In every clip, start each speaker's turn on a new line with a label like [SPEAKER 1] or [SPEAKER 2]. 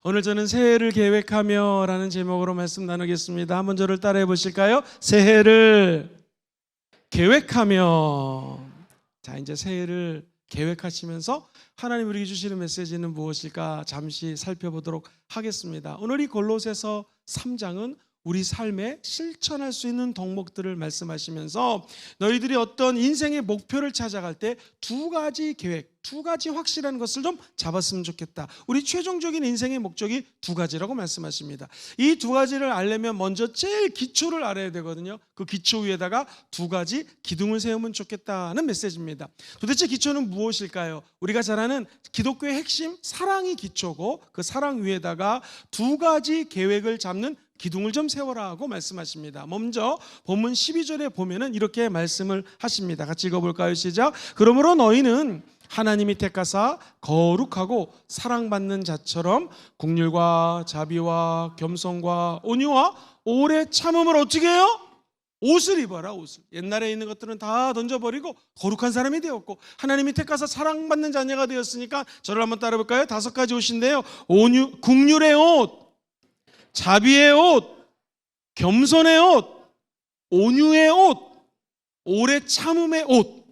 [SPEAKER 1] 오늘 저는 새해를 계획하며 라는 제목으로 말씀 나누겠습니다. 한번 저를 따라해 보실까요? 새해를 계획하며. 자, 이제 새해를 계획하시면서 하나님 우리에게 주시는 메시지는 무엇일까 잠시 살펴보도록 하겠습니다. 오늘 이 골로새서 3장은 우리 삶에 실천할 수 있는 덕목들을 말씀하시면서 너희들이 어떤 인생의 목표를 찾아갈 때 두 가지 계획, 두 가지 확실한 것을 좀 잡았으면 좋겠다. 우리 최종적인 인생의 목적이 두 가지라고 말씀하십니다. 이 두 가지를 알려면 먼저 제일 기초를 알아야 되거든요. 그 기초 위에다가 두 가지 기둥을 세우면 좋겠다는 메시지입니다. 도대체 기초는 무엇일까요? 우리가 잘 아는 기독교의 핵심 사랑이 기초고, 그 사랑 위에다가 두 가지 계획을 잡는 기둥을 좀 세워라고 말씀하십니다. 먼저 본문 12절에 보면은 이렇게 말씀을 하십니다. 같이 읽어볼까요? 시작. 그러므로 너희는 하나님이 택하사 거룩하고 사랑받는 자처럼 긍휼과 자비와 겸손과 온유와 오래 참음을 어떻게 해요? 옷을 입어라. 옷을. 옛날에 있는 것들은 다 던져버리고 거룩한 사람이 되었고, 하나님이 택하사 사랑받는 자녀가 되었으니까 저를 한번 따라볼까요? 5가지 옷인데요. 긍휼의 옷, 자비의 옷, 겸손의 옷, 온유의 옷, 오래 참음의 옷.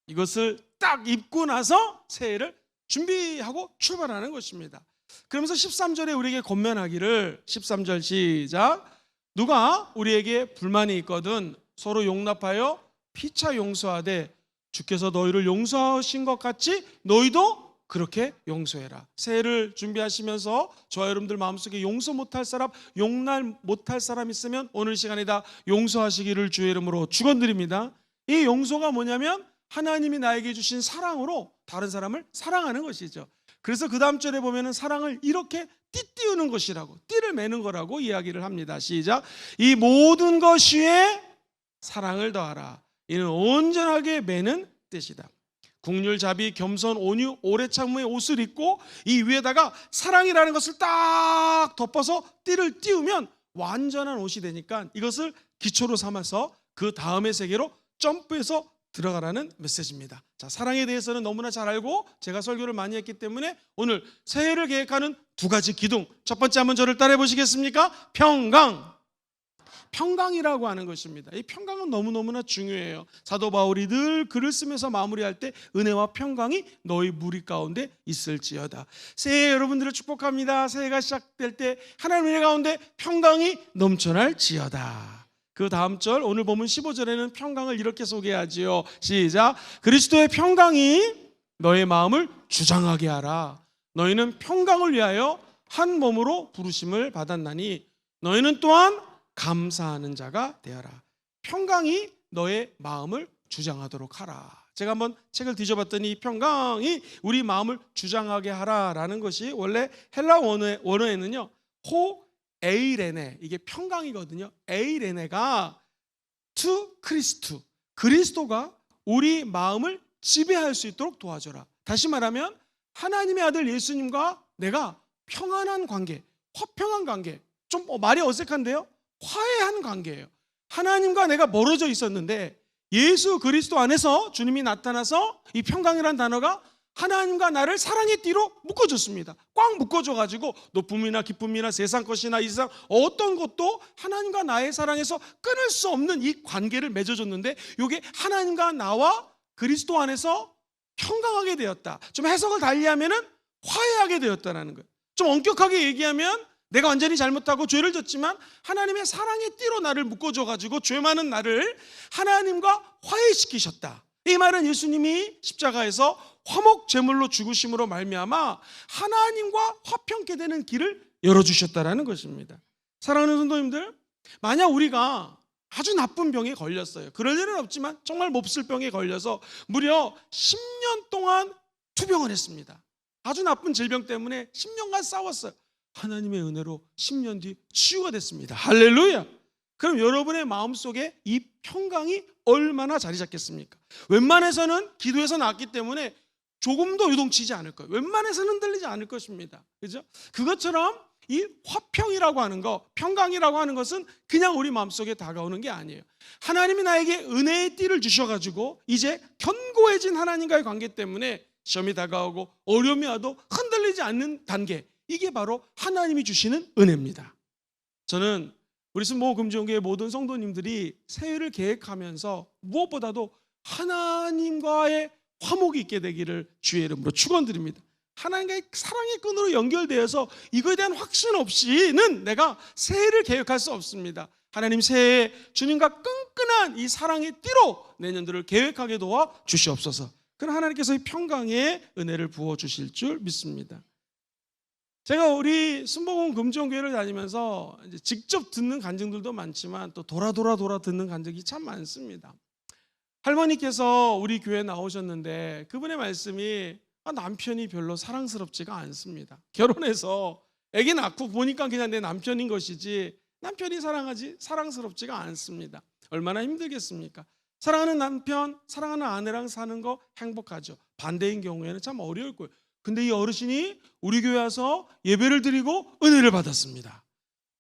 [SPEAKER 1] 이것을 딱 입고 나서 새해를 준비하고 출발하는 것입니다. 그러면서 13절에 우리에게 권면하기를, 13절 시작. 누가 우리에게 불만이 있거든 서로 용납하여 피차 용서하되 주께서 너희를 용서하신 것 같이 너희도 그렇게 용서해라. 새해를 준비하시면서 저와 여러분들 마음속에 용서 못할 사람, 용납 못할 사람 있으면 오늘 시간에 다 용서하시기를 주의 이름으로 축원드립니다. 이 용서가 뭐냐면 하나님이 나에게 주신 사랑으로 다른 사람을 사랑하는 것이죠. 그래서 그 다음 절에 보면은 사랑을 이렇게 띠띠우는 것이라고, 띠를 매는 거라고 이야기를 합니다. 시작. 이 모든 것 위에 사랑을 더하라. 이는 온전하게 매는 뜻이다. 긍휼, 자비, 겸손, 온유, 오래 참음의 옷을 입고 이 위에다가 사랑이라는 것을 딱 덮어서 띠를 띄우면 완전한 옷이 되니까 이것을 기초로 삼아서 그 다음의 세계로 점프해서 들어가라는 메시지입니다. 자, 사랑에 대해서는 너무나 잘 알고 제가 설교를 많이 했기 때문에 오늘 새해를 계획하는 두 가지 기둥, 첫 번째 한번 저를 따라해 보시겠습니까? 평강. 평강이라고 하는 것입니다. 이 평강은 너무너무나 중요해요. 사도 바울이 늘 글을 쓰면서 마무리할 때 은혜와 평강이 너희 무리 가운데 있을지어다. 새해 여러분들을 축복합니다. 새해가 시작될 때 하나님 은혜 가운데 평강이 넘쳐날지어다. 그 다음 절 오늘 보면 15절에는 평강을 이렇게 소개하지요. 시작. 그리스도의 평강이 너의 마음을 주장하게 하라. 너희는 평강을 위하여 한 몸으로 부르심을 받았나니 너희는 또한 감사하는 자가 되어라. 평강이 너의 마음을 주장하도록 하라. 제가 한번 책을 뒤져봤더니 이 평강이 우리 마음을 주장하게 하라라는 것이 원래 헬라 원어에는요 호 에이레네, 이게 평강이거든요. 에이레네가 투 크리스투, 그리스도가 우리 마음을 지배할 수 있도록 도와줘라. 다시 말하면 하나님의 아들 예수님과 내가 평안한 관계, 화평한 관계, 좀 말이 어색한데요, 화해한 관계예요. 하나님과 내가 멀어져 있었는데 예수 그리스도 안에서 주님이 나타나서 이 평강이라는 단어가 하나님과 나를 사랑의 띠로 묶어줬습니다. 꽉 묶어줘가지고 높음이나 기쁨이나 세상 것이나 이 세상 어떤 것도 하나님과 나의 사랑에서 끊을 수 없는 이 관계를 맺어줬는데 이게 하나님과 나와 그리스도 안에서 평강하게 되었다. 좀 해석을 달리하면은 화해하게 되었다는 거예요. 좀 엄격하게 얘기하면 내가 완전히 잘못하고 죄를 졌지만 하나님의 사랑의 띠로 나를 묶어줘가지고 죄 많은 나를 하나님과 화해시키셨다. 이 말은 예수님이 십자가에서 화목 제물로 죽으심으로 말미암아 하나님과 화평케 되는 길을 열어주셨다라는 것입니다. 사랑하는 성도님들, 만약 우리가 아주 나쁜 병에 걸렸어요. 그럴 일은 없지만 정말 몹쓸 병에 걸려서 무려 10년 동안 투병을 했습니다. 아주 나쁜 질병 때문에 10년간 싸웠어요. 하나님의 은혜로 10년 뒤 치유가 됐습니다. 할렐루야. 그럼 여러분의 마음속에 이 평강이 얼마나 자리 잡겠습니까? 웬만해서는 기도에서 나왔기 때문에 조금도 요동치지 않을 거예요. 웬만해서는 흔들리지 않을 것입니다. 그죠? 그것처럼 이 화평이라고 하는 거, 평강이라고 하는 것은 그냥 우리 마음속에 다가오는 게 아니에요. 하나님이 나에게 은혜의 띠를 주셔가지고 이제 견고해진 하나님과의 관계 때문에 시험이 다가오고 어려움이 와도 흔들리지 않는 단계, 이게 바로 하나님이 주시는 은혜입니다. 저는 우리 순복음금주교회 모든 성도님들이 새해를 계획하면서 무엇보다도 하나님과의 화목이 있게 되기를 주의 이름으로 축원드립니다. 하나님과의 사랑의 끈으로 연결되어서 이거에 대한 확신 없이는 내가 새해를 계획할 수 없습니다. 하나님 새해에 주님과 끈끈한 이 사랑의 띠로 내년도를 계획하게 도와 주시옵소서. 그럼 하나님께서 이 평강의 은혜를 부어주실 줄 믿습니다. 제가 우리 순복음 금종교회를 다니면서 이제 직접 듣는 간증들도 많지만 또 돌아 듣는 간증이 참 많습니다. 할머니께서 우리 교회에 나오셨는데 그분의 말씀이 남편이 별로 사랑스럽지가 않습니다. 결혼해서 아기 낳고 보니까 그냥 내 남편인 것이지 남편이 사랑스럽지가 않습니다. 얼마나 힘들겠습니까? 사랑하는 남편, 사랑하는 아내랑 사는 거 행복하죠. 반대인 경우에는 참 어려울 거예요. 근데 이 어르신이 우리 교회 와서 예배를 드리고 은혜를 받았습니다.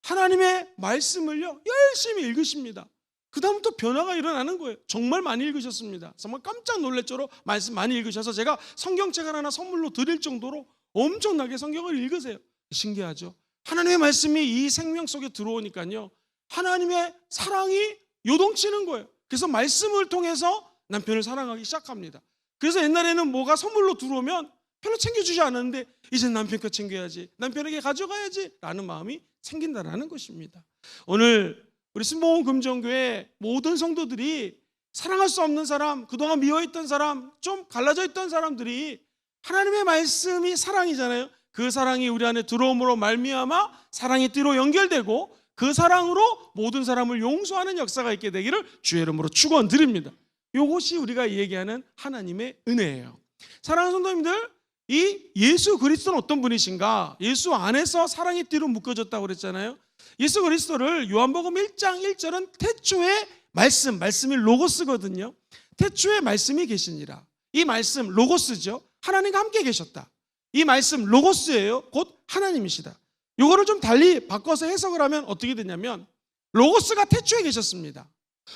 [SPEAKER 1] 하나님의 말씀을요 열심히 읽으십니다. 그 다음부터 변화가 일어나는 거예요. 정말 많이 읽으셨습니다. 정말 깜짝 놀랄 정도로 말씀 많이 읽으셔서 제가 성경책을 하나 선물로 드릴 정도로 엄청나게 성경을 읽으세요. 신기하죠? 하나님의 말씀이 이 생명 속에 들어오니까요 하나님의 사랑이 요동치는 거예요. 그래서 말씀을 통해서 남편을 사랑하기 시작합니다. 그래서 옛날에는 뭐가 선물로 들어오면 별로 챙겨주지 않았는데 이제 남편 거 챙겨야지, 남편에게 가져가야지 라는 마음이 생긴다라는 것입니다. 오늘 우리 순복음 금정교회 모든 성도들이 사랑할 수 없는 사람, 그동안 미워했던 사람, 좀 갈라져 있던 사람들이 하나님의 말씀이 사랑이잖아요. 그 사랑이 우리 안에 들어옴으로 말미암아 사랑의 띠로 연결되고 그 사랑으로 모든 사람을 용서하는 역사가 있게 되기를 주의 이름으로 축원드립니다. 이것이 우리가 얘기하는 하나님의 은혜예요. 사랑하는 성도님들, 이 예수 그리스도는 어떤 분이신가? 예수 안에서 사랑의 띠로 묶어졌다고 그랬잖아요. 예수 그리스도를 요한복음 1장 1절은 태초에 말씀이 로고스거든요. 태초에 말씀이 계시니라. 이 말씀 로고스죠. 하나님과 함께 계셨다. 이 말씀 로고스예요. 곧 하나님이시다. 이거를 좀 달리 바꿔서 해석을 하면 어떻게 되냐면 로고스가 태초에 계셨습니다.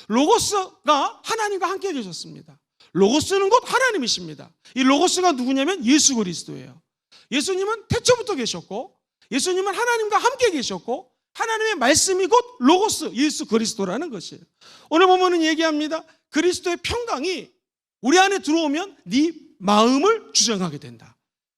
[SPEAKER 1] 로고스가 하나님과 함께 계셨습니다. 로고스는 곧 하나님이십니다. 이 로고스가 누구냐면 예수 그리스도예요. 예수님은 태초부터 계셨고 예수님은 하나님과 함께 계셨고 하나님의 말씀이 곧 로고스 예수 그리스도라는 것이에요. 오늘 보면은 얘기합니다. 그리스도의 평강이 우리 안에 들어오면 네 마음을 주장하게 된다.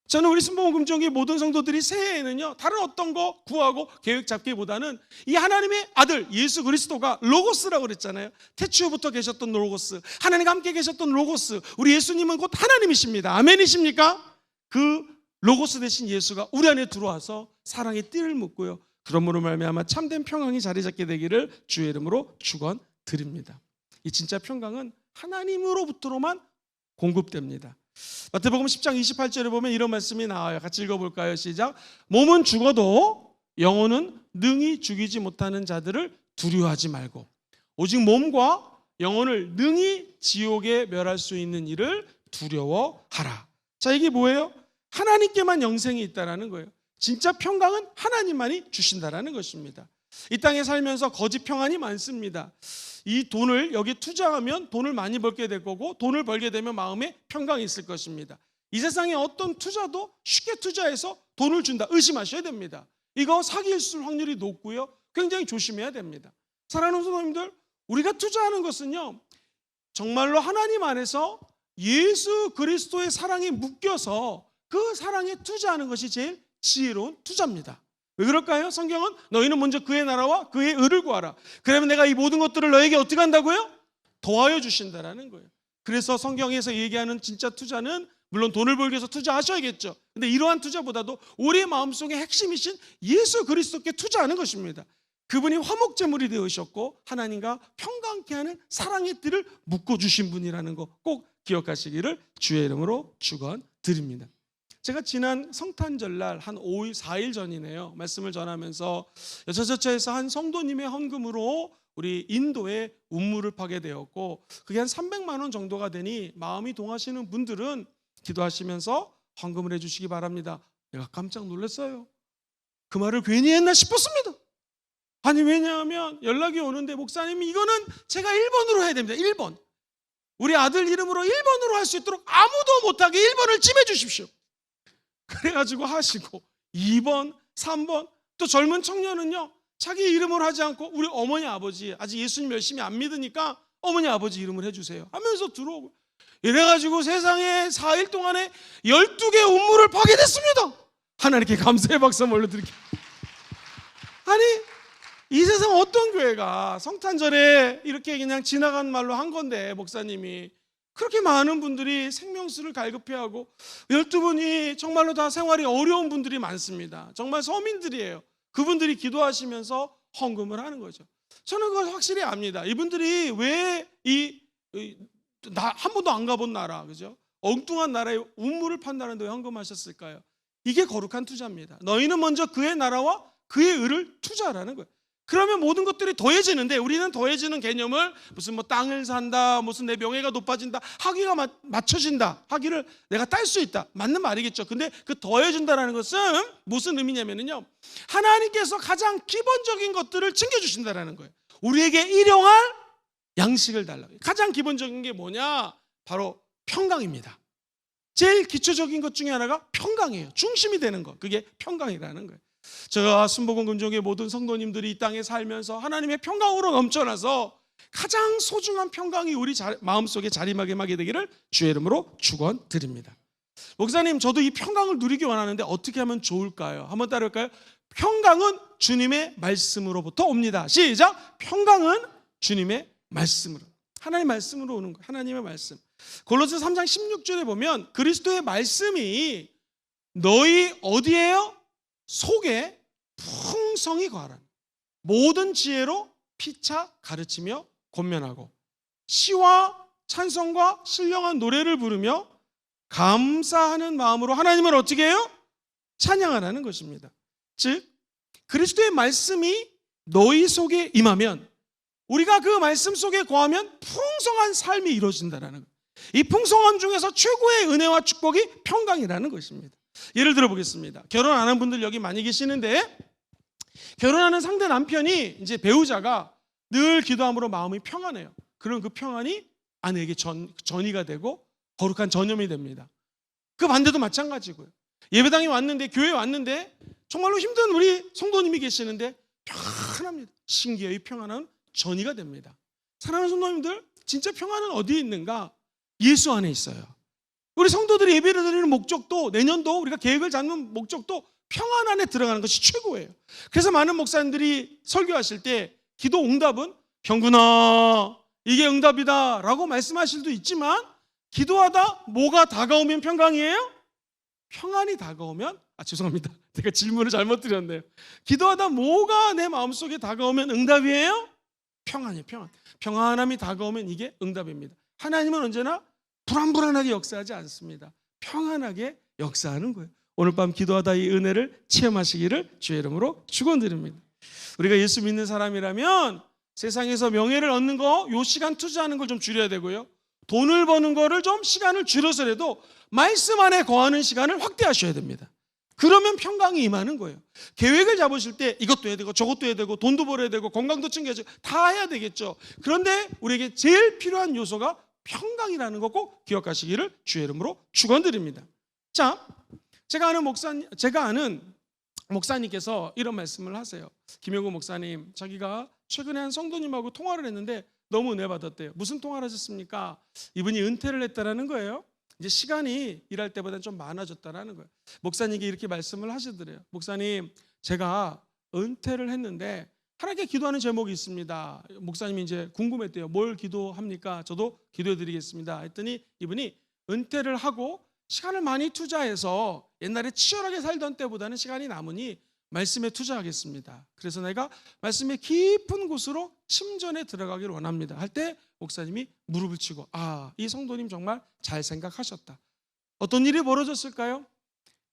[SPEAKER 1] 저는 우리 순복음 금정교회 모든 성도들이 새해에는요 다른 어떤 거 구하고 계획 잡기보다는 이 하나님의 아들 예수 그리스도가 로고스라고 그랬잖아요. 태초부터 계셨던 로고스, 하나님과 함께 계셨던 로고스, 우리 예수님은 곧 하나님이십니다. 아멘이십니까? 그 로고스 대신 예수가 우리 안에 들어와서 사랑의 띠를 묶고요, 그러므로 말미암아 참된 평강이 자리 잡게 되기를 주의 이름으로 축원드립니다. 이 진짜 평강은 하나님으로부터로만 공급됩니다. 마태복음 10장 28절에 보면 이런 말씀이 나와요. 같이 읽어볼까요? 시작. 몸은 죽어도 영혼은 능히 죽이지 못하는 자들을 두려워하지 말고 오직 몸과 영혼을 능히 지옥에 멸할 수 있는 일을 두려워하라. 자, 이게 뭐예요? 하나님께만 영생이 있다라는 거예요. 진짜 평강은 하나님만이 주신다라는 것입니다. 이 땅에 살면서 거짓 평안이 많습니다. 이 돈을 여기 투자하면 돈을 많이 벌게 될 거고 돈을 벌게 되면 마음에 평강이 있을 것입니다. 이 세상에 어떤 투자도 쉽게 투자해서 돈을 준다 의심하셔야 됩니다. 이거 사기일 확률이 높고요, 굉장히 조심해야 됩니다. 사랑하는 성도님들, 우리가 투자하는 것은요 정말로 하나님 안에서 예수 그리스도의 사랑에 묶여서 그 사랑에 투자하는 것이 제일 지혜로운 투자입니다. 왜 그럴까요? 성경은 너희는 먼저 그의 나라와 그의 의를 구하라. 그러면 내가 이 모든 것들을 너에게 어떻게 한다고요? 더하여 주신다라는 거예요. 그래서 성경에서 얘기하는 진짜 투자는 물론 돈을 벌기 위해서 투자하셔야겠죠. 근데 이러한 투자보다도 우리의 마음속의 핵심이신 예수 그리스도께 투자하는 것입니다. 그분이 화목제물이 되으셨고 하나님과 평강케 하는 사랑의 띠를 묶어주신 분이라는 거 꼭 기억하시기를 주의 이름으로 축원드립니다. 제가 지난 성탄절날 한 5일, 4일 전이네요. 말씀을 전하면서 여차저차해서 한 성도님의 헌금으로 우리 인도에 운무를 파게 되었고 그게 한 300만 원 정도가 되니 마음이 동하시는 분들은 기도하시면서 헌금을 해주시기 바랍니다. 내가 깜짝 놀랐어요. 그 말을 괜히 했나 싶었습니다. 아니 왜냐하면 연락이 오는데 목사님이 이거는 제가 1번으로 해야 됩니다. 1번. 우리 아들 이름으로 1번으로 할 수 있도록 아무도 못하게 1번을 찜해 주십시오. 그래가지고 하시고 2번, 3번. 또 젊은 청년은요, 자기 이름을 하지 않고 우리 어머니 아버지 아직 예수님 열심히 안 믿으니까 어머니 아버지 이름을 해주세요 하면서 들어오고, 이래가지고 세상에 4일 동안에 12개의 운물을 파괴됐습니다. 하나님께 감사의 박수 한번 올려드릴게요. 아니, 이 세상 어떤 교회가 성탄절에 이렇게 그냥 지나간 말로 한 건데, 목사님이 그렇게 많은 분들이 생명수를 갈급해하고, 12분이 정말로 다 생활이 어려운 분들이 많습니다. 정말 서민들이에요. 그분들이 기도하시면서 헌금을 하는 거죠. 저는 그걸 확실히 압니다. 이분들이 왜 한 번도 안 가본 나라, 그죠? 엉뚱한 나라에 운물을 판다는 데 헌금하셨을까요? 이게 거룩한 투자입니다. 너희는 먼저 그의 나라와 그의 의를 투자하라는 거예요. 그러면 모든 것들이 더해지는데, 우리는 더해지는 개념을 무슨 뭐 땅을 산다, 무슨 내 명예가 높아진다, 학위가 맞춰진다, 학위를 내가 딸 수 있다, 맞는 말이겠죠. 근데 그 더해진다라는 것은 무슨 의미냐면요, 하나님께서 가장 기본적인 것들을 챙겨주신다라는 거예요. 우리에게 일용할 양식을 달라고. 가장 기본적인 게 뭐냐? 바로 평강입니다. 제일 기초적인 것 중에 하나가 평강이에요. 중심이 되는 것, 그게 평강이라는 거예요. 제가 순복음 금종의 모든 성도님들이 이 땅에 살면서 하나님의 평강으로 넘쳐나서 가장 소중한 평강이 우리 마음속에 자리매김하게 되기를 주의 이름으로 축원드립니다. 목사님, 저도 이 평강을 누리기 원하는데 어떻게 하면 좋을까요? 한번 따라할까요? 평강은 주님의 말씀으로부터 옵니다. 시작! 평강은 주님의 말씀으로, 하나님의 말씀으로 오는 거예요. 하나님의 말씀. 골로새 3장 16절에 보면 그리스도의 말씀이 너희 어디에요? 속에 풍성히 거하라. 모든 지혜로 피차 가르치며 권면하고 시와 찬송과 신령한 노래를 부르며 감사하는 마음으로 하나님을 어떻게 해요? 찬양하라는 것입니다. 즉 그리스도의 말씀이 너희 속에 임하면, 우리가 그 말씀 속에 거하면 풍성한 삶이 이루어진다는 거예요. 이 풍성함 중에서 최고의 은혜와 축복이 평강이라는 것입니다. 예를 들어 보겠습니다. 결혼 안 한 분들 여기 많이 계시는데, 결혼하는 상대 남편이, 이제 배우자가 늘 기도함으로 마음이 평안해요. 그럼 그 평안이 아내에게 전이가 되고 거룩한 전염이 됩니다. 그 반대도 마찬가지고요. 예배당에 왔는데, 교회에 왔는데 정말로 힘든 우리 성도님이 계시는데 평안합니다. 신기해요. 이 평안은 전이가 됩니다. 사랑하는 성도님들, 진짜 평안은 어디에 있는가? 예수 안에 있어요. 우리 성도들이 예배를 드리는 목적도, 내년도 우리가 계획을 잡는 목적도 평안 안에 들어가는 것이 최고예요. 그래서 많은 목사님들이 설교하실 때 기도 응답은 병구나 이게 응답이다 라고 말씀하실 수도 있지만, 기도하다 뭐가 다가오면 평강이에요? 평안이 다가오면, 죄송합니다, 제가 질문을 잘못 드렸네요. 기도하다 뭐가 내 마음속에 다가오면 응답이에요? 평안이에요. 평안함이 다가오면 이게 응답입니다. 하나님은 언제나 불안불안하게 역사하지 않습니다. 평안하게 역사하는 거예요. 오늘 밤 기도하다 이 은혜를 체험하시기를 주의 이름으로 축원드립니다. 우리가 예수 믿는 사람이라면 세상에서 명예를 얻는 거, 요 시간 투자하는 걸 좀 줄여야 되고요, 돈을 버는 거를 좀 시간을 줄여서라도 말씀 안에 거하는 시간을 확대하셔야 됩니다. 그러면 평강이 임하는 거예요. 계획을 잡으실 때 이것도 해야 되고 저것도 해야 되고 돈도 벌어야 되고 건강도 챙겨야죠. 다 해야 되겠죠. 그런데 우리에게 제일 필요한 요소가 평강이라는 거 꼭 기억하시기를 주의 이름으로 축원드립니다. 자, 제가 아는 목사님께서 이런 말씀을 하세요. 김영구 목사님, 자기가 최근에 한 성도님하고 통화를 했는데 너무 은혜 받았대요. 무슨 통화를 하셨습니까? 이분이 은퇴를 했다라는 거예요. 이제 시간이 일할 때보다 좀 많아졌다라는 거예요. 목사님께 이렇게 말씀을 하시더래요. 목사님, 제가 은퇴를 했는데 하나님께 기도하는 제목이 있습니다. 목사님이 이제 궁금했대요. 뭘 기도합니까? 저도 기도해 드리겠습니다 했더니, 이분이 은퇴를 하고 시간을 많이 투자해서 옛날에 치열하게 살던 때보다는 시간이 남으니 말씀에 투자하겠습니다. 그래서 내가 말씀의 깊은 곳으로 침전에 들어가기를 원합니다 할 때 목사님이 무릎을 치고, 이 성도님 정말 잘 생각하셨다. 어떤 일이 벌어졌을까요?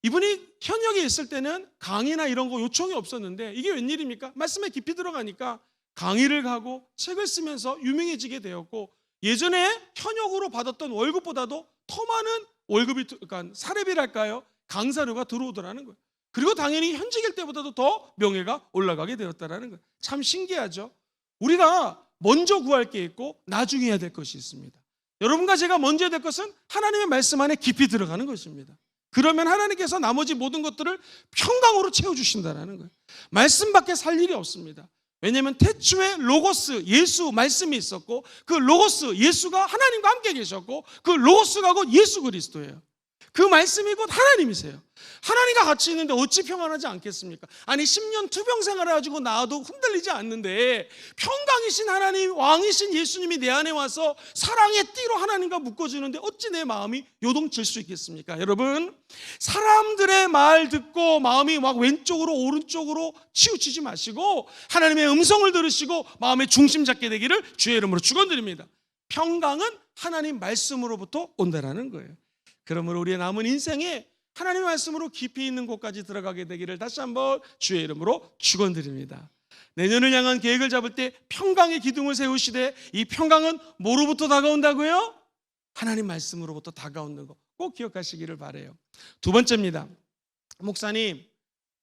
[SPEAKER 1] 이분이 현역에 있을 때는 강의나 이런 거 요청이 없었는데, 이게 웬일입니까? 말씀에 깊이 들어가니까 강의를 가고 책을 쓰면서 유명해지게 되었고, 예전에 현역으로 받았던 월급보다도 더 많은 월급이, 그러니까 사례비랄까요? 강사료가 들어오더라는 거예요. 그리고 당연히 현직일 때보다도 더 명예가 올라가게 되었다는 거예요. 참 신기하죠. 우리가 먼저 구할 게 있고 나중에 해야 될 것이 있습니다. 여러분과 제가 먼저 해야 될 것은 하나님의 말씀 안에 깊이 들어가는 것입니다. 그러면 하나님께서 나머지 모든 것들을 평강으로 채워주신다는 거예요. 말씀밖에 살 일이 없습니다. 왜냐하면 태초에 로고스, 예수 말씀이 있었고 그 로고스, 예수가 하나님과 함께 계셨고 그 로고스가 곧 예수 그리스도예요. 그 말씀이 곧 하나님이세요. 하나님과 같이 있는데 어찌 평안하지 않겠습니까? 아니 10년 투병 생활을 가지고 나와도 흔들리지 않는데 평강이신 하나님, 왕이신 예수님이 내 안에 와서 사랑의 띠로 하나님과 묶어주는데 어찌 내 마음이 요동칠 수 있겠습니까? 여러분, 사람들의 말 듣고 마음이 막 왼쪽으로 오른쪽으로 치우치지 마시고 하나님의 음성을 들으시고 마음의 중심 잡게 되기를 주의 이름으로 축원드립니다. 평강은 하나님 말씀으로부터 온다라는 거예요. 그러므로 우리의 남은 인생에 하나님의 말씀으로 깊이 있는 곳까지 들어가게 되기를 다시 한번 주의 이름으로 축원드립니다. 내년을 향한 계획을 잡을 때 평강의 기둥을 세우시되 이 평강은 뭐로부터 다가온다고요? 하나님 말씀으로부터 다가오는 거 꼭 기억하시기를 바라요. 두 번째입니다. 목사님,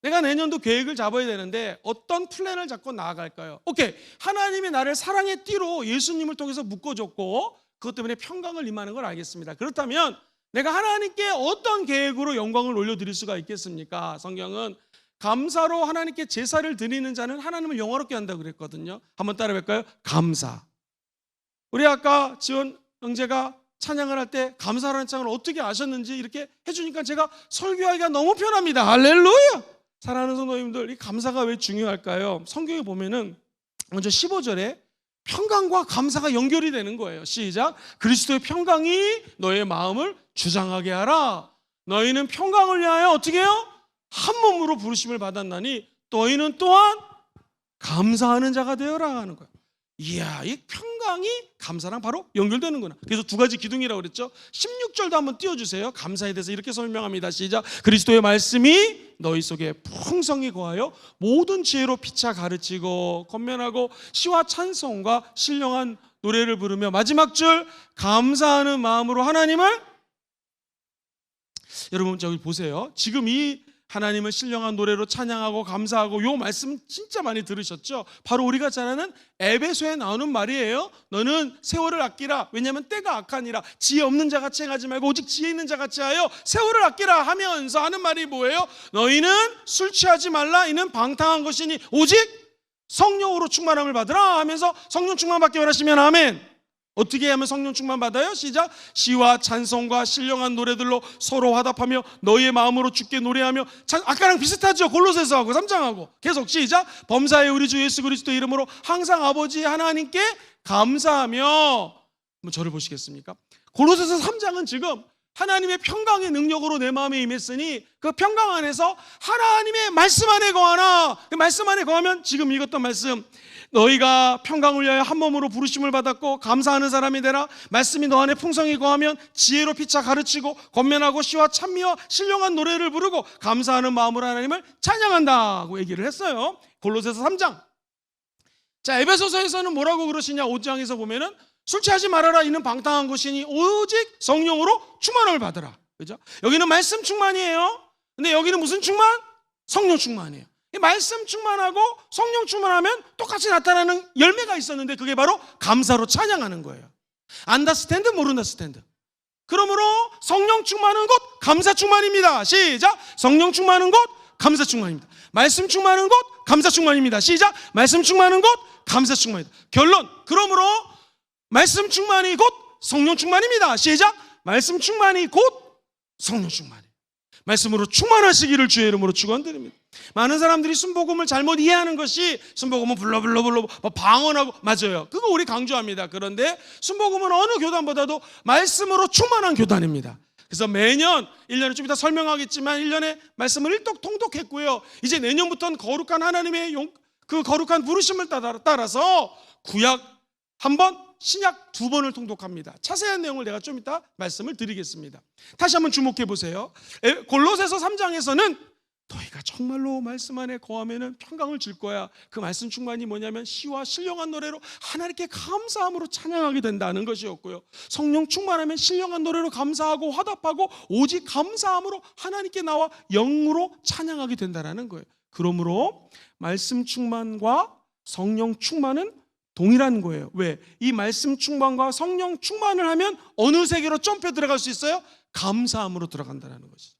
[SPEAKER 1] 내가 내년도 계획을 잡아야 되는데 어떤 플랜을 잡고 나아갈까요? 오케이, 하나님이 나를 사랑의 띠로 예수님을 통해서 묶어줬고 그것 때문에 평강을 임하는 걸 알겠습니다. 그렇다면 내가 하나님께 어떤 계획으로 영광을 올려드릴 수가 있겠습니까? 성경은 감사로 하나님께 제사를 드리는 자는 하나님을 영화롭게 한다고 그랬거든요. 한번 따라 볼까요? 감사. 우리 아까 지원 형제가 찬양을 할 때 감사라는 찬양을 어떻게 아셨는지 이렇게 해주니까 제가 설교하기가 너무 편합니다. 할렐루야! 사랑하는 성도님들, 이 감사가 왜 중요할까요? 성경에 보면은 먼저 15절에 평강과 감사가 연결이 되는 거예요. 시작. 그리스도의 평강이 너의 마음을 주장하게 하라. 너희는 평강을 위하여 어떻게 해요? 한 몸으로 부르심을 받았나니 너희는 또한 감사하는 자가 되어라 하는 거예요. 이야, 이 평강이 감사랑 바로 연결되는구나. 그래서 두 가지 기둥이라고 그랬죠. 16절도 한번 띄워주세요. 감사에 대해서 이렇게 설명합니다. 시작. 그리스도의 말씀이 너희 속에 풍성히 거하여 모든 지혜로 피차 가르치고 권면하고 시와 찬송과 신령한 노래를 부르며 마지막 줄 감사하는 마음으로 하나님을. 여러분 저기 보세요. 지금 이 하나님을 신령한 노래로 찬양하고 감사하고 요 말씀 진짜 많이 들으셨죠? 바로 우리가 잘 아는 에베소에 나오는 말이에요. 너는 세월을 아끼라. 왜냐하면 때가 악하니라. 지혜 없는 자같이 행하지 말고 오직 지혜 있는 자같이 하여 세월을 아끼라 하면서 하는 말이 뭐예요? 너희는 술 취하지 말라. 이는 방탕한 것이니 오직 성령으로 충만함을 받으라 하면서 성령 충만 받기 원하시면 아멘. 어떻게 하면 성령 충만 받아요? 시작. 시와 찬송과 신령한 노래들로 서로 화답하며 너희의 마음으로 주께 노래하며. 아까랑 비슷하죠? 골로새서하고 3장하고 계속 시작. 범사의 우리 주 예수 그리스도 이름으로 항상 아버지 하나님께 감사하며. 한번 저를 보시겠습니까? 골로새서 3장은 지금 하나님의 평강의 능력으로 내 마음에 임했으니 그 평강 안에서 하나님의 말씀 안에 거하나. 그 말씀 안에 거하면 지금 읽었던 말씀, 너희가 평강을 위하여 한 몸으로 부르심을 받았고 감사하는 사람이 되라. 말씀이 너 안에 풍성히 거하면 지혜로 피차 가르치고 권면하고 시와 찬미와 신령한 노래를 부르고 감사하는 마음으로 하나님을 찬양한다고 얘기를 했어요. 골로새서 3장. 자, 에베소서에서는 뭐라고 그러시냐? 5장에서 보면은 술 취하지 말아라. 이는 방탕한 것이니 오직 성령으로 충만함을 받으라. 그죠? 여기는 말씀 충만이에요. 근데 여기는 무슨 충만? 성령 충만이에요. 이 말씀 충만하고 성령 충만하면 똑같이 나타나는 열매가 있었는데 그게 바로 감사로 찬양하는 거예요. 안다스탠드 모른다스탠드. 그러므로 성령 충만은 곧 감사 충만입니다. 시작. 성령 충만은 곧 감사 충만입니다. 말씀 충만은 곧 감사 충만입니다. 시작. 말씀 충만은 곧 감사 충만입니다. 결론. 그러므로 말씀 충만이 곧 성령 충만입니다. 시작. 말씀 충만이 곧 성령 충만이에요. 말씀으로 충만하시기를 주의 이름으로 축원드립니다. 많은 사람들이 순복음을 잘못 이해하는 것이 순복음은 불러 방언하고, 맞아요. 그거 우리 강조합니다. 그런데 순복음은 어느 교단보다도 말씀으로 충만한 교단입니다. 그래서 매년 1년에 좀 이따 설명하겠지만 1년에 말씀을 일독통독했고요. 이제 내년부터는 거룩한 하나님의 그 거룩한 부르심을 따라서 구약 한 번, 신약 2번을 통독합니다. 자세한 내용을 내가 좀 이따 말씀을 드리겠습니다. 다시 한번 주목해 보세요. 골로새서 3장에서는 너희가 정말로 말씀 안에 거하면은 평강을 줄 거야. 그 말씀 충만이 뭐냐면 시와 신령한 노래로 하나님께 감사함으로 찬양하게 된다는 것이었고요. 성령 충만하면 신령한 노래로 감사하고 화답하고 오직 감사함으로 하나님께 나와 영으로 찬양하게 된다는 거예요. 그러므로 말씀 충만과 성령 충만은 동일한 거예요. 왜? 이 말씀 충만과 성령 충만을 하면 어느 세계로 점프해 들어갈 수 있어요? 감사함으로 들어간다는 것이죠.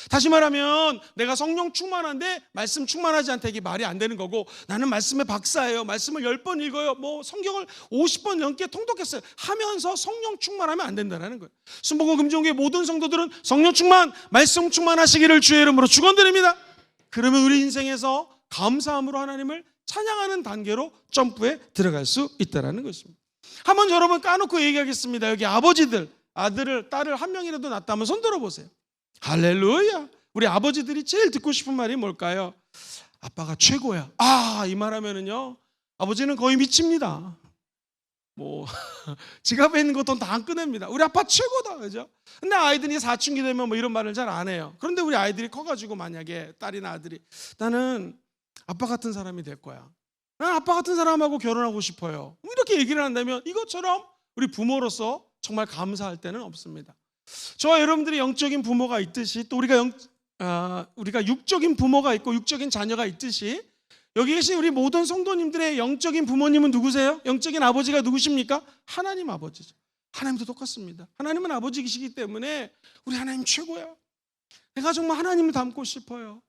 [SPEAKER 1] 다시 말하면 내가 성령 충만한데 말씀 충만하지 않다, 이게 말이 안 되는 거고, 나는 말씀의 박사예요, 말씀을 10번 읽어요, 뭐 성경을 50번 넘게 통독했어요 하면서 성령 충만하면 안 된다는 거예요. 순복음 금종교의 모든 성도들은 성령 충만, 말씀 충만하시기를 주의 이름으로 축원드립니다. 그러면 우리 인생에서 감사함으로 하나님을 찬양하는 단계로 점프해 들어갈 수 있다는 것입니다. 한번 여러분 까놓고 얘기하겠습니다. 여기 아버지들, 아들을, 딸을 한 명이라도 낳았다면 손 들어보세요. 할렐루야. 우리 아버지들이 제일 듣고 싶은 말이 뭘까요? 아빠가 최고야. 이 말하면은요, 아버지는 거의 미칩니다. 뭐 지갑에 있는 거 돈 다 안 꺼냅니다. 우리 아빠 최고다, 그죠? 근데 아이들이 사춘기 되면 뭐 이런 말을 잘 안 해요. 그런데 우리 아이들이 커가지고 만약에 딸이나 아들이, 나는 아빠 같은 사람이 될 거야, 난 아빠 같은 사람하고 결혼하고 싶어요, 이렇게 얘기를 한다면 이것처럼 우리 부모로서 정말 감사할 때는 없습니다. 저와 여러분들이 영적인 부모가 있듯이, 또 우리가 육적인 부모가 있고 육적인 자녀가 있듯이, 여기 계신 우리 모든 성도님들의 영적인 부모님은 누구세요? 영적인 아버지가 누구십니까? 하나님 아버지죠. 하나님도 똑같습니다. 하나님은 아버지이시기 때문에 우리 하나님 최고야. 내가 정말 하나님을 닮고 싶어요.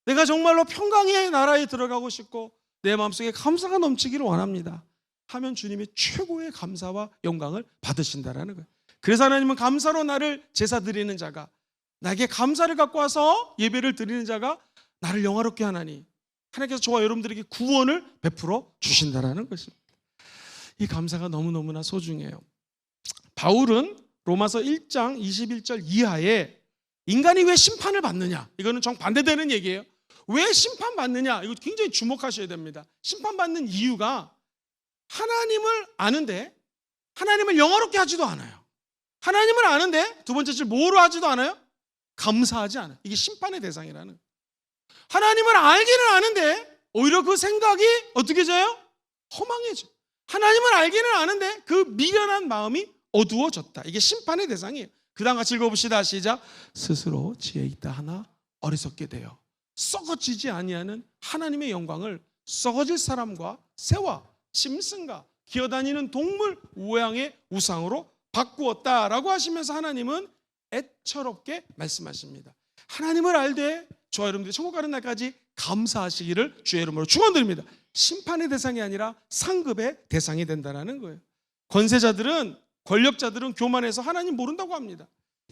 [SPEAKER 1] 내가 정말로 평강의 나라에 들어가고 싶고 내 마음속에 감사가 넘치기를 원합니다 하면 주님의 최고의 감사와 영광을 받으신다라는 거예요. 그래서 하나님은 감사로 나를 제사 드리는 자가, 나에게 감사를 갖고 와서 예배를 드리는 자가 나를 영화롭게 하나니, 하나님께서 저와 여러분들에게 구원을 베풀어 주신다라는 것입니다. 이 감사가 너무너무나 소중해요. 바울은 로마서 1장 21절 이하에 인간이 왜 심판을 받느냐, 이거는 정반대되는 얘기예요. 왜 심판받느냐, 이거 굉장히 주목하셔야 됩니다. 심판받는 이유가 하나님을 아는데 하나님을 영화롭게 하지도 않아요. 하나님을 아는데 두 번째 줄 뭐로 하지도 않아요? 감사하지 않아요. 이게 심판의 대상이라는 거예요. 하나님을 알기는 아는데 오히려 그 생각이 어떻게 져요? 허망해져. 하나님을 알기는 아는데 그 미련한 마음이 어두워졌다. 이게 심판의 대상이에요. 그 다음 같이 읽어봅시다. 시작. 스스로 지혜 있다 하나 어리석게 되어 썩어지지 아니하는 하나님의 영광을 썩어질 사람과 새와 짐승과 기어다니는 동물 모양의 우상으로 바꾸었다라고 하시면서 하나님은 애처롭게 말씀하십니다. 하나님을 알되 저와 여러분들이 천국 가는 날까지 감사하시기를 주의 이름으로 축원드립니다. 심판의 대상이 아니라 상급의 대상이 된다는 거예요. 권세자들은, 권력자들은 교만해서 하나님 모른다고 합니다.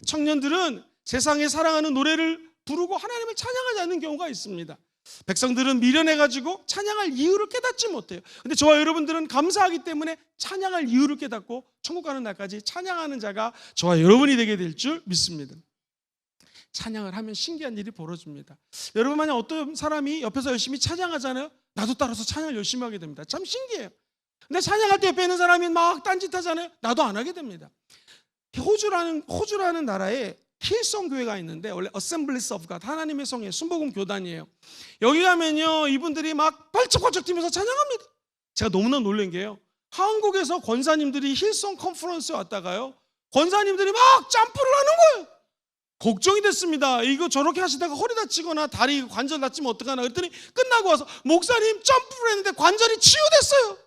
[SPEAKER 1] 청년들은 세상에 사랑하는 노래를 부르고 하나님을 찬양하지 않는 경우가 있습니다. 백성들은 미련해가지고 찬양할 이유를 깨닫지 못해요. 근데 저와 여러분들은 감사하기 때문에 찬양할 이유를 깨닫고 천국 가는 날까지 찬양하는 자가 저와 여러분이 되게 될 줄 믿습니다. 찬양을 하면 신기한 일이 벌어집니다. 여러분, 만약 어떤 사람이 옆에서 열심히 찬양하잖아요, 나도 따라서 찬양을 열심히 하게 됩니다. 참 신기해요. 근데 찬양할 때 옆에 있는 사람이 막 딴짓하잖아요, 나도 안 하게 됩니다. 호주라는 나라에 힐성 교회가 있는데, 원래 Assemblies of God, 하나님의 성의 순복음 교단이에요. 여기 가면요, 이분들이 막 발짝발짝 뛰면서 찬양합니다. 제가 너무나 놀란 게요, 한국에서 권사님들이 힐성 컨퍼런스에 왔다가요, 권사님들이 막 점프를 하는 거예요. 걱정이 됐습니다. 이거 저렇게 하시다가 허리 다치거나 다리 관절 다치면 어떡하나 그랬더니 끝나고 와서 목사님 점프를 했는데 관절이 치유됐어요.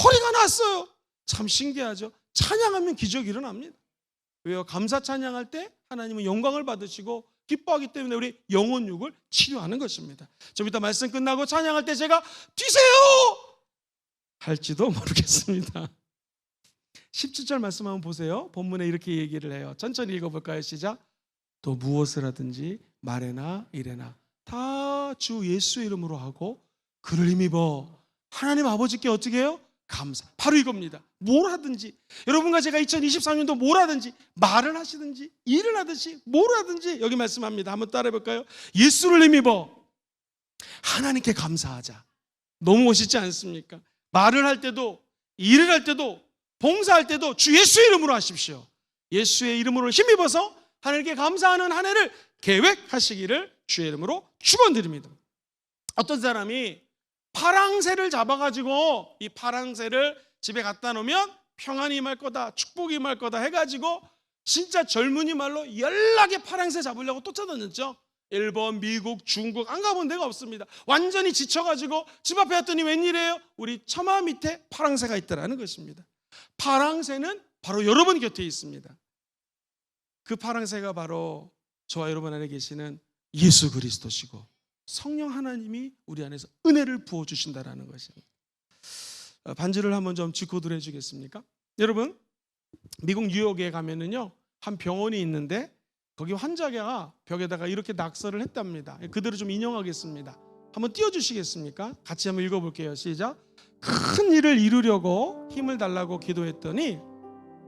[SPEAKER 1] 허리가 났어요. 참 신기하죠. 찬양하면 기적이 일어납니다. 왜요? 감사 찬양할 때 하나님은 영광을 받으시고 기뻐하기 때문에 우리 영혼육을 치료하는 것입니다. 좀 이따 말씀 끝나고 찬양할 때 제가 뛰세요 할지도 모르겠습니다. 17절 말씀 한번 보세요. 본문에 이렇게 얘기를 해요. 천천히 읽어볼까요? 시작. 또 무엇을 하든지 말에나 일에나 다 주 예수 이름으로 하고 그를 힘입어 하나님 아버지께 어떻게 해요? 감사. 바로 이겁니다. 뭘 하든지, 여러분과 제가 2023년도 뭘 하든지, 말을 하시든지 일을 하든지 뭘 하든지, 여기 말씀합니다. 한번 따라해 볼까요? 예수를 힘입어 하나님께 감사하자. 너무 멋있지 않습니까? 말을 할 때도, 일을 할 때도, 봉사할 때도 주 예수의 이름으로 하십시오. 예수의 이름으로 힘입어서 하나님께 감사하는 한 해를 계획하시기를 주의 이름으로 축원드립니다. 어떤 사람이 파랑새를 잡아가지고 이 파랑새를 집에 갖다 놓으면 평안이 임할 거다, 축복이 임할 거다 해가지고 진짜 젊은이 말로 연락에 파랑새 잡으려고 쫓아다녔죠. 일본, 미국, 중국 안 가본 데가 없습니다. 완전히 지쳐가지고 집 앞에 왔더니 웬일이에요? 우리 처마 밑에 파랑새가 있다라는 것입니다. 파랑새는 바로 여러분 곁에 있습니다. 그 파랑새가 바로 저와 여러분 안에 계시는 예수 그리스도시고 성령 하나님이 우리 안에서 은혜를 부어주신다라는 것입니다. 반주를 한번 좀 짚고들 해주겠습니까? 여러분, 미국 뉴욕에 가면은요, 한 병원이 있는데 거기 환자가 벽에다가 이렇게 낙서를 했답니다. 그대로 좀 인용하겠습니다. 한번 띄워주시겠습니까? 같이 한번 읽어볼게요. 시작. 큰 일을 이루려고 힘을 달라고 기도했더니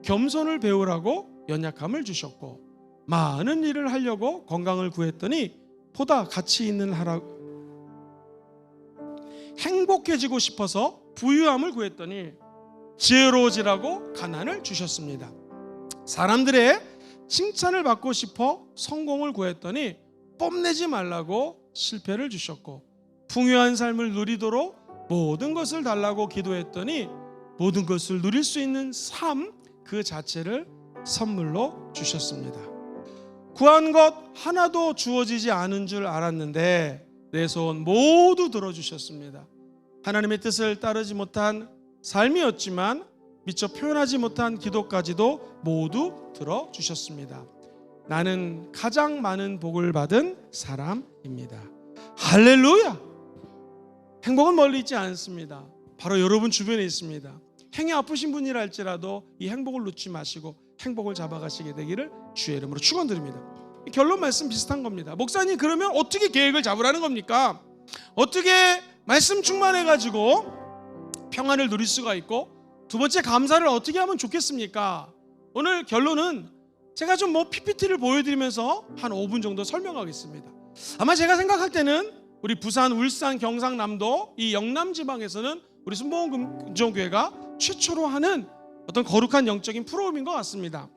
[SPEAKER 1] 겸손을 배우라고 연약함을 주셨고, 많은 일을 하려고 건강을 구했더니 보다 가치 있는 하라고, 행복해지고 싶어서 부유함을 구했더니 지혜로워지라고 가난을 주셨습니다. 사람들의 칭찬을 받고 싶어 성공을 구했더니 뽐내지 말라고 실패를 주셨고, 풍요한 삶을 누리도록 모든 것을 달라고 기도했더니 모든 것을 누릴 수 있는 삶 그 자체를 선물로 주셨습니다. 구한 것 하나도 주어지지 않은 줄 알았는데 내 소원 모두 들어주셨습니다. 하나님의 뜻을 따르지 못한 삶이었지만 미처 표현하지 못한 기도까지도 모두 들어주셨습니다. 나는 가장 많은 복을 받은 사람입니다. 할렐루야! 행복은 멀리 있지 않습니다. 바로 여러분 주변에 있습니다. 행여 아프신 분이라 할지라도 이 행복을 놓지 마시고 행복을 잡아가시게 되기를 주의 이름으로 축원드립니다. 결론 말씀 비슷한 겁니다. 목사님, 그러면 어떻게 계획을 잡으라는 겁니까? 어떻게 말씀 충만해가지고 평안을 누릴 수가 있고, 두 번째 감사를 어떻게 하면 좋겠습니까? 오늘 결론은 제가 좀 PPT를 보여드리면서 한 5분 정도 설명하겠습니다. 아마 제가 생각할 때는 우리 부산, 울산, 경상남도 이 영남 지방에서는 우리 순복음금정교회가 최초로 하는 어떤 거룩한 영적인 프로그램인 것 같습니다.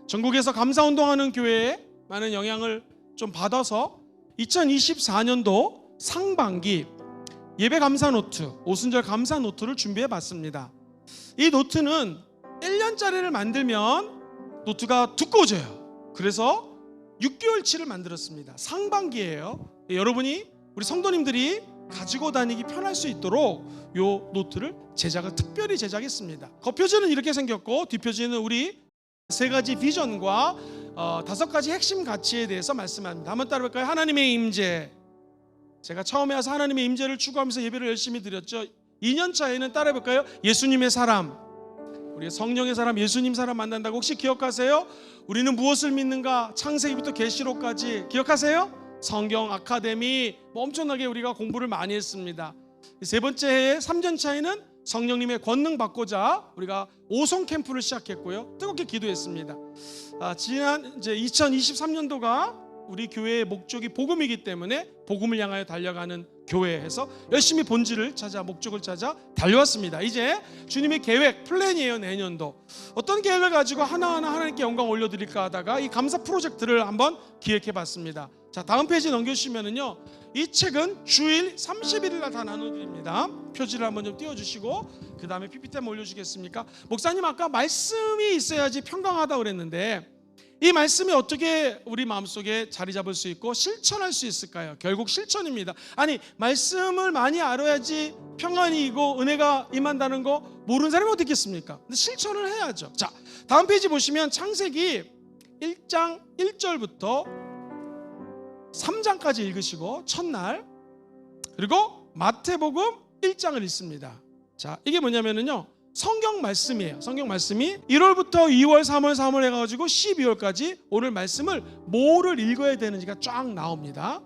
[SPEAKER 1] 전국에서 감사운동하는 교회에 많은 영향을 좀 받아서 2024년도 상반기 예배 감사 노트, 오순절 감사 노트를 준비해 봤습니다. 이 노트는 1년짜리를 만들면 노트가 두꺼워져요. 그래서 6개월치를 만들었습니다. 상반기예요. 여러분이, 우리 성도님들이 가지고 다니기 편할 수 있도록 이 노트를 특별히 제작했습니다. 겉표지는 이렇게 생겼고 뒷표지는 우리 3가지 비전과 5가지 핵심 가치에 대해서 말씀합니다. 한번 따라볼까요? 하나님의 임재. 제가 처음에 와서 하나님의 임재를 추구하면서 예배를 열심히 드렸죠. 2년 차에는 따라볼까요? 예수님의 사람. 우리 성령의 사람, 예수님 사람 만난다고 혹시 기억하세요? 우리는 무엇을 믿는가? 창세기부터 계시록까지 기억하세요? 성경 아카데미 엄청나게 우리가 공부를 많이 했습니다. 세 번째 해에 3년 차에는 성령님의 권능 받고자 우리가 오송 캠프를 시작했고요. 뜨겁게 기도했습니다. 지난 이제 2023년도가 우리 교회의 목적이 복음이기 때문에 복음을 향하여 달려가는 교회에서 열심히 본질을 찾아, 목적을 찾아 달려왔습니다. 이제 주님의 계획, 플랜이에요. 내년도 어떤 계획을 가지고 하나하나 하나님께 영광 올려드릴까 하다가 이 감사 프로젝트를 한번 기획해봤습니다. 자, 다음 페이지 넘겨주시면은요, 이 책은 주일 30일 날 다 나눠드립니다. 표지를 한번 좀 띄워주시고 그 다음에 PPT 한번 올려주겠습니까? 목사님, 아까 말씀이 있어야지 평강하다 그랬는데 이 말씀이 어떻게 우리 마음속에 자리 잡을 수 있고 실천할 수 있을까요? 결국 실천입니다. 아니, 말씀을 많이 알아야지 평안이 이고 은혜가 임한다는 거 모르는 사람이 어디 있겠습니까? 근데 실천을 해야죠. 자, 다음 페이지 보시면 창세기 1장 1절부터 3장까지 읽으시고 첫날, 그리고 마태복음 1장을 읽습니다. 자, 이게 뭐냐면요, 성경 말씀이에요. 성경 말씀이 1월부터 2월, 3월, 3월 해가지고 12월까지 오늘 말씀을 뭐를 읽어야 되는지가 쫙 나옵니다.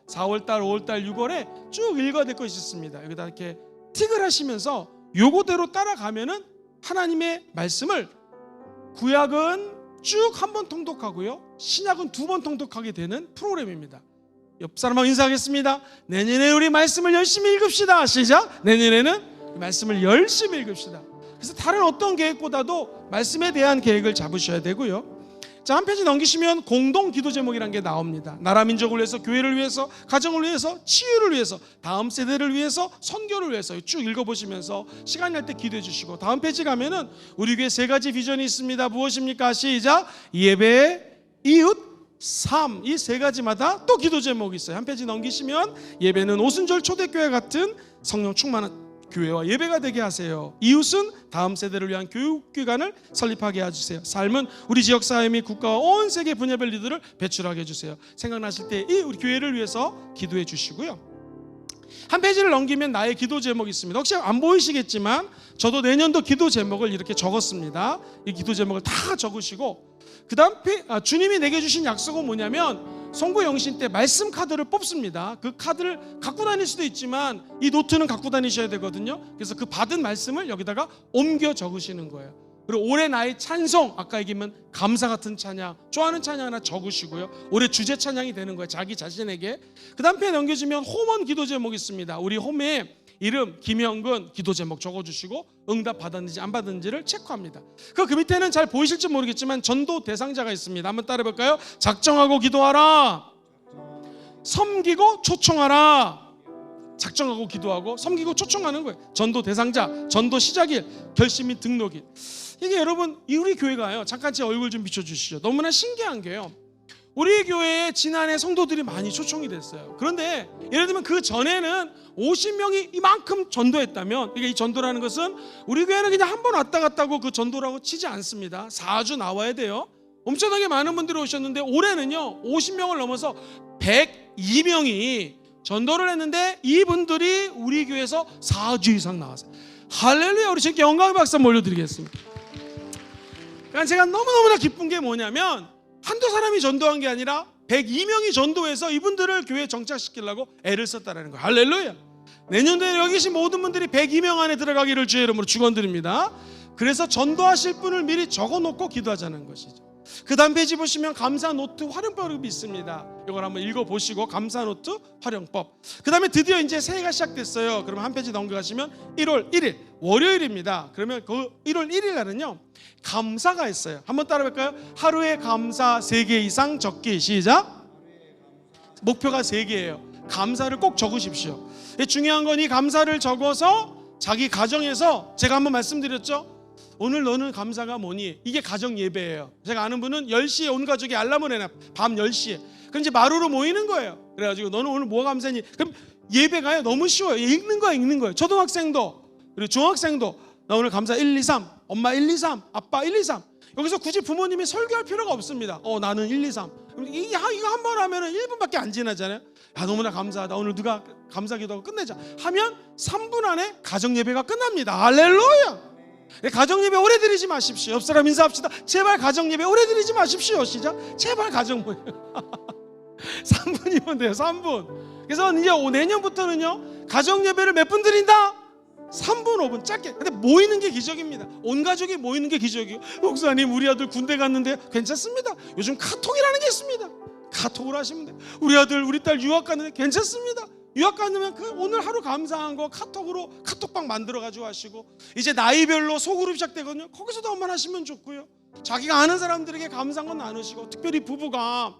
[SPEAKER 1] 4월달, 5월달, 6월에 쭉 읽어야 될 것이 있습니다. 여기다 이렇게 틱을 하시면서 요거대로 따라가면은 하나님의 말씀을 구약은 쭉 한 번 통독하고요, 신약은 2번 통독하게 되는 프로그램입니다. 옆 사람하고 인사하겠습니다. 내년에 우리 말씀을 열심히 읽읍시다. 시작. 내년에는 말씀을 열심히 읽읍시다. 그래서 다른 어떤 계획보다도 말씀에 대한 계획을 잡으셔야 되고요. 자, 한 페이지 넘기시면 공동 기도 제목이라는 게 나옵니다. 나라 민족을 위해서, 교회를 위해서, 가정을 위해서, 치유를 위해서, 다음 세대를 위해서, 선교를 위해서 쭉 읽어보시면서 시간 날 때 기도해 주시고, 다음 페이지 가면은 우리 교회 3가지 비전이 있습니다. 무엇입니까? 시작. 예배, 이웃, 삶. 이 3가지마다 또 기도 제목이 있어요. 한 페이지 넘기시면 예배는 오순절 초대교회 같은 성령 충만한 교회와 예배가 되게 하세요. 이웃은 다음 세대를 위한 교육기관을 설립하게 해주세요. 삶은 우리 지역사회 및 국가와 온 세계 분야별 리더를 배출하게 해주세요. 생각나실 때 이 우리 교회를 위해서 기도해 주시고요. 한 페이지를 넘기면 나의 기도 제목이 있습니다. 혹시 안 보이시겠지만 저도 내년도 기도 제목을 이렇게 적었습니다. 이 기도 제목을 다 적으시고, 그 다음 주님이 내게 주신 약속은 뭐냐면 송구 영신 때 말씀 카드를 뽑습니다. 그 카드를 갖고 다닐 수도 있지만 이 노트는 갖고 다니셔야 되거든요. 그래서 그 받은 말씀을 여기다가 옮겨 적으시는 거예요. 그리고 올해 나의 찬송, 아까 얘기하면 감사 같은 찬양, 좋아하는 찬양 하나 적으시고요. 올해 주제 찬양이 되는 거예요, 자기 자신에게. 그 다음 페이지 넘겨주면 홈원 기도 제목이 있습니다. 우리 홈에 이름 김영근 기도 제목 적어주시고 응답 받았는지 안 받았는지를 체크합니다. 그 밑에는 잘 보이실지 모르겠지만 전도 대상자가 있습니다. 한번 따라해볼까요? 작정하고 기도하라, 섬기고 초청하라. 작정하고 기도하고 섬기고 초청하는 거예요. 전도 대상자, 전도 시작일, 결심 및 등록일. 이게 여러분, 우리 교회가요, 잠깐 제 얼굴 좀 비춰주시죠. 너무나 신기한 게요, 우리 교회에 지난해 성도들이 많이 초청이 됐어요. 그런데 예를 들면 그 전에는 50명이 이만큼 전도했다면, 그러니까 이 전도라는 것은 우리 교회는 그냥 한 번 왔다 갔다고 그 전도라고 치지 않습니다. 4주 나와야 돼요. 엄청나게 많은 분들이 오셨는데 올해는요 50명을 넘어서 102명이 전도를 했는데 이분들이 우리 교회에서 4주 이상 나왔어요. 할렐루야. 우리 지금 영광의 박수 올려드리겠습니다. 그러니까 제가 너무너무나 기쁜 게 뭐냐면 한두 사람이 전도한 게 아니라 102명이 전도해서 이분들을 교회에 정착시키려고 애를 썼다는 거예요. 할렐루야. 내년도에 여기 계신 모든 분들이 102명 안에 들어가기를 주의 이름으로 축원드립니다. 그래서 전도하실 분을 미리 적어놓고 기도하자는 것이죠. 그 다음 페이지 보시면 감사 노트 활용법이 있습니다. 이걸 한번 읽어보시고, 감사 노트 활용법. 그 다음에 드디어 이제 새해가 시작됐어요. 그러면 한 페이지 넘겨가시면 1월 1일 월요일입니다. 그러면 그 1월 1일 날은요 감사가 있어요. 한번 따라해볼까요? 하루에 감사 3개 이상 적기. 시작. 목표가 3개예요 감사를 꼭 적으십시오. 중요한 건 이 감사를 적어서 자기 가정에서, 제가 한번 말씀드렸죠, 오늘 너는 감사가 뭐니? 이게 가정 예배예요. 제가 아는 분은 10시에 온 가족이 알람을 해놔. 밤 10시에. 그럼 이제 마루로 모이는 거예요. 그래가지고 너는 오늘 뭐가 감사니? 그럼 예배가요 너무 쉬워요. 읽는 거예요. 초등학생도 그리고 중학생도 나 오늘 감사 1, 2, 3. 엄마 1, 2, 3. 아빠 1, 2, 3. 여기서 굳이 부모님이 설교할 필요가 없습니다. 나는 1, 2, 3. 이거 한 번 하면 1분밖에 안 지나잖아요. 야, 너무나 감사하다. 오늘 누가 감사 기도하고 끝내자 하면 3분 안에 가정 예배가 끝납니다. 할렐루야. 가정 예배 오래 드리지 마십시오. 옆 사람 인사합시다. 제발 가정 예배 오래 드리지 마십시오. 시작. 제발 가정 3분이면 돼요. 3분. 그래서 이제 내년부터는요 가정 예배를 몇 분 드린다? 3분 5분 짧게. 근데 모이는 게 기적입니다. 온 가족이 모이는 게 기적이에요. 목사님 우리 아들 군대 갔는데 괜찮습니다. 요즘 카톡이라는 게 있습니다. 카톡으로 하시면 돼요. 우리 아들 우리 딸 유학 갔는데 괜찮습니다. 유학 갔으면 그 오늘 하루 감사한 거 카톡으로 카톡방 만들어 가지고 하시고, 이제 나이별로 소그룹 시작되거든요. 거기서도 한번 하시면 좋고요. 자기가 아는 사람들에게 감사한 건 나누시고, 특별히 부부가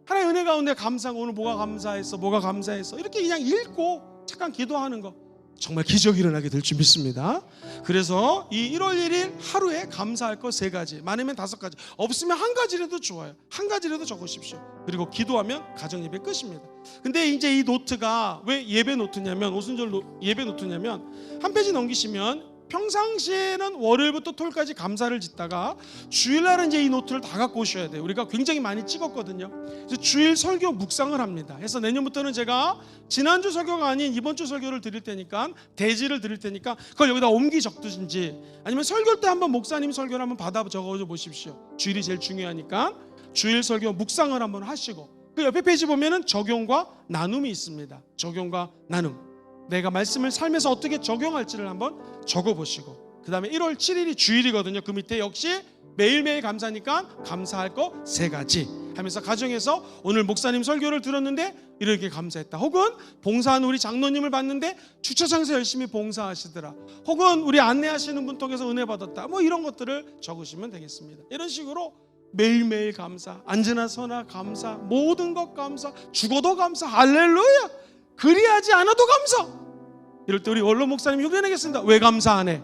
[SPEAKER 1] 하나의 은혜 가운데 감사한 거, 오늘 뭐가 감사했어 이렇게 그냥 읽고 잠깐 기도하는 거, 정말 기적이 일어나게 될 줄 믿습니다. 그래서 이 1월 1일 하루에 감사할 거 3가지, 많으면 5가지, 없으면 1가지라도 좋아요. 1가지라도 적으십시오. 그리고 기도하면 가정예배 끝입니다. 근데 이제 이 노트가 왜 예배 노트냐면, 오순절 예배 노트냐면, 한 페이지 넘기시면 평상시에는 월요일부터 토요일까지 감사를 짓다가 주일날은 이제 이 노트를 다 갖고 오셔야 돼요. 우리가 굉장히 많이 찍었거든요. 그래서 주일 설교 묵상을 합니다. 그래서 내년부터는 제가 지난주 설교가 아닌 이번 주 설교를 드릴 테니까, 대지를 드릴 테니까 그걸 여기다 옮기 적든지, 아니면 설교 때 한번 목사님 설교를 한번 받아 적어 보십시오. 주일이 제일 중요하니까 주일 설교 묵상을 한번 하시고, 그 옆에 페이지 보면은 적용과 나눔이 있습니다. 적용과 나눔. 내가 말씀을 삶에서 어떻게 적용할지를 한번 적어보시고, 그 다음에 1월 7일이 주일이거든요. 그 밑에 역시 매일매일 감사니까 감사할 거 3가지 하면서 가정에서 오늘 목사님 설교를 들었는데 이렇게 감사했다, 혹은 봉사하는 우리 장로님을 봤는데 주차장에서 열심히 봉사하시더라, 혹은 우리 안내하시는 분 통해서 은혜 받았다, 뭐 이런 것들을 적으시면 되겠습니다. 이런 식으로 매일매일 감사, 앉으나 서나 감사, 모든 것 감사, 죽어도 감사. 할렐루야. 그리하지 않아도 감사. 이럴 때 우리 원로 목사님이 흉내내겠습니다. 왜 감사 안 해?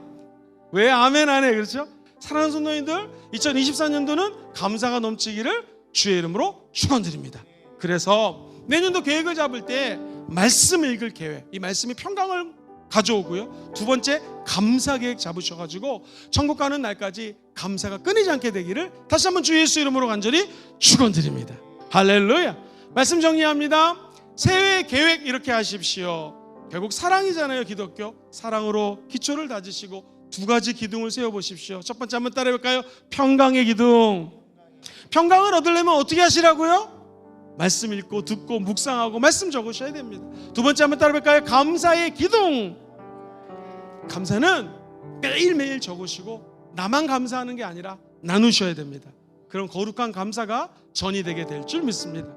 [SPEAKER 1] 왜 아멘 안 해? 그렇죠? 사랑하는 성도님들, 2024년도는 감사가 넘치기를 주의 이름으로 축원드립니다. 그래서 내년도 계획을 잡을 때 말씀 읽을 계획, 이 말씀이 평강을 가져오고요. 두 번째, 감사 계획 잡으셔가지고 천국 가는 날까지 감사가 끊이지 않게 되기를 다시 한번 주 예수 이름으로 간절히 축원드립니다. 할렐루야. 말씀 정리합니다. 새해 계획 이렇게 하십시오. 결국 사랑이잖아요. 기독교 사랑으로 기초를 다지시고 두 가지 기둥을 세워보십시오. 첫 번째 한번 따라해볼까요? 평강의 기둥. 평강을 얻으려면 어떻게 하시라고요? 말씀 읽고 듣고 묵상하고 말씀 적으셔야 됩니다. 두 번째 한번 따라해볼까요? 감사의 기둥. 감사는 매일매일 적으시고 나만 감사하는 게 아니라 나누셔야 됩니다. 그럼 거룩한 감사가 전이 되게 될 줄 믿습니다.